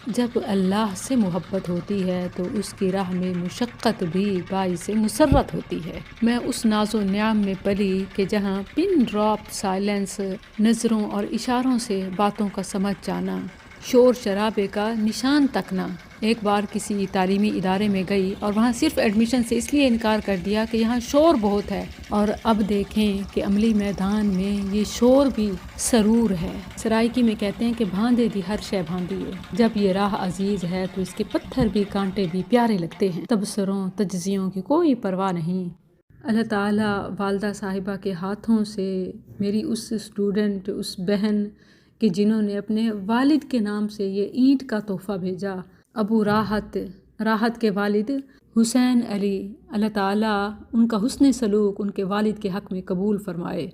جب اللہ سے محبت ہوتی ہے تو اس کی راہ میں مشقت بھی باعث مسرت ہوتی ہے۔ میں اس ناز و نعم میں پلی کہ جہاں پن ڈراپ سائلنس، نظروں اور اشاروں سے باتوں کا سمجھ جانا، شور شرابے کا نشان تک نہ۔ ایک بار کسی تعلیمی ادارے میں گئی اور وہاں صرف ایڈمیشن سے اس لیے انکار کر دیا کہ یہاں شور بہت ہے، اور اب دیکھیں کہ عملی میدان میں یہ شور بھی سرور ہے۔ سرائکی میں کہتے ہیں کہ بھاندے دی ہر شے بھاندی ہے۔ جب یہ راہ عزیز ہے تو اس کے پتھر بھی کانٹے بھی پیارے لگتے ہیں۔ تبصروں تجزیوں کی کوئی پرواہ نہیں۔ اللہ تعالیٰ والدہ صاحبہ کے ہاتھوں سے میری اس اسٹوڈنٹ، اس بہن کہ جنہوں نے اپنے والد کے نام سے یہ اینٹ کا تحفہ بھیجا، ابو راحت کے والد حسین علی، اللہ تعالیٰ ان کا حسن سلوک ان کے والد کے حق میں قبول فرمائے۔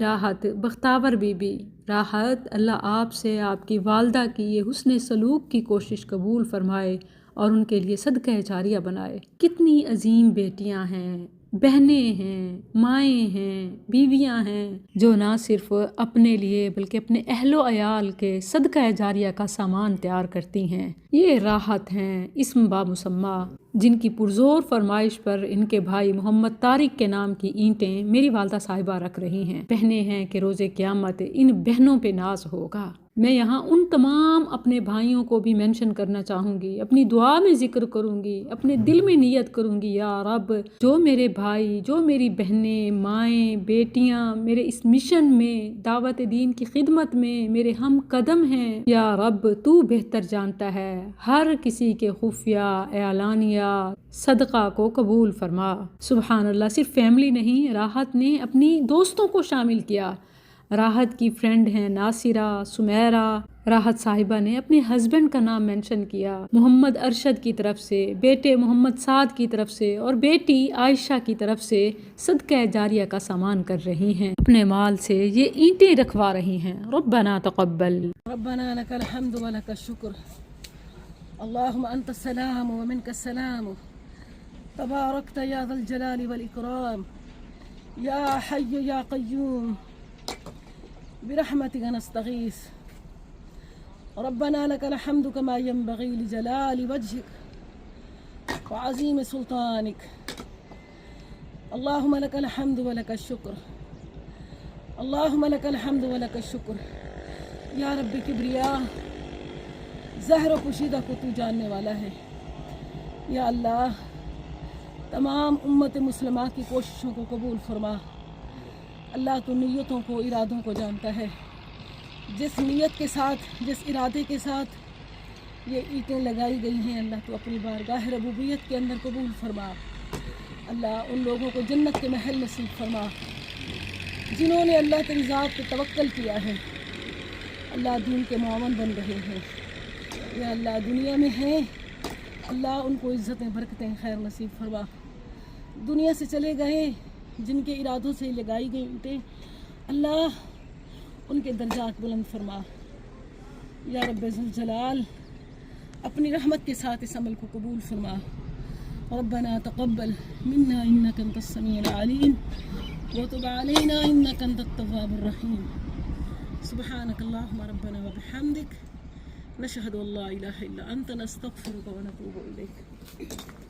راحت بختاور بی بی راحت، اللہ آپ سے آپ کی والدہ کی یہ حسن سلوک کی کوشش قبول فرمائے اور ان کے لیے صدقہ جاریہ بنائے۔ کتنی عظیم بیٹیاں ہیں، بہنیں ہیں، مائیں ہیں، بیویاں ہیں جو نہ صرف اپنے لیے بلکہ اپنے اہل و عیال کے صدقہ جاریہ کا سامان تیار کرتی ہیں۔ یہ راحت ہیں اسم با مسمہ، جن کی پرزور فرمائش پر ان کے بھائی محمد طارق کے نام کی اینٹیں میری والدہ صاحبہ رکھ رہی ہیں۔ بہنیں ہیں کہ روز قیامت ان بہنوں پہ ناز ہوگا۔ میں یہاں ان تمام اپنے بھائیوں کو بھی مینشن کرنا چاہوں گی، اپنی دعا میں ذکر کروں گی، اپنے دل میں نیت کروں گی، یا رب جو میرے بھائی، جو میری بہنیں، مائیں، بیٹیاں میرے اس مشن میں، دعوت دین کی خدمت میں میرے ہم قدم ہیں، یا رب تو بہتر جانتا ہے، ہر کسی کے خفیہ اعلانیہ صدقہ کو قبول فرما۔ سبحان اللہ، صرف فیملی نہیں، راحت نے اپنی دوستوں کو شامل کیا۔ راحت کی فرینڈ ہیں ناصرہ، سمیرہ، راحت صاحبہ نے اپنے ہسبینڈ کا نام مینشن کیا، محمد ارشد کی طرف سے، بیٹے محمد سعد کی طرف سے اور بیٹی عائشہ کی طرف سے صدقہ جاریہ کا سامان کر رہی ہیں، اپنے مال سے یہ اینٹیں رکھوا رہی ہیں۔ ربنا تقبل، ربنا لك الحمد ولك الشكر، اللهم انت السلام ومنك السلام، تباركت يا ذا الجلال والإكرام، يا حي يا قيوم، برحمتك نستغيث، ربنا لك الحمد كما ينبغي لجلال وجهك وعظيم سلطانك، اللهم لك الحمد ولك الشكر، اللهم لك الحمد ولك الشكر، یا رب کبریا، زہر و پوشیدہ کو تو جاننے والا ہے۔ یا اللہ، تمام امت مسلمہ کی کوششوں کو قبول فرما۔ اللہ تو نیتوں کو، ارادوں کو جانتا ہے۔ جس نیت کے ساتھ، جس ارادے کے ساتھ یہ اینٹیں لگائی گئی ہیں، اللہ تو اپنی بارگاہ ربوبیت کے اندر قبول فرما۔ اللہ ان لوگوں کو جنت کے محل نصیب فرما جنہوں نے اللہ تیری ذات پہ توکل کیا ہے، اللہ دین کے معاون بن رہے ہیں۔ یا اللہ دنیا میں ہیں، اللہ ان کو عزتیں، برکتیں، خیر نصیب فرما۔ دنیا سے چلے گئے جن کے ارادوں سے لگائی گئی اینٹیں، اللہ ان کے درجات بلند فرما۔ یا رب ذوالجلال، اپنی رحمت کے ساتھ اس عمل کو قبول فرما۔ ربنا تقبل منا انك انت السميع العليم وتب علينا انك انت التواب الرحيم، سبحانك اللهم ربنا وبحمدك، نشهد ان لا اله الا انت، نستغفرك ونتوب اليك۔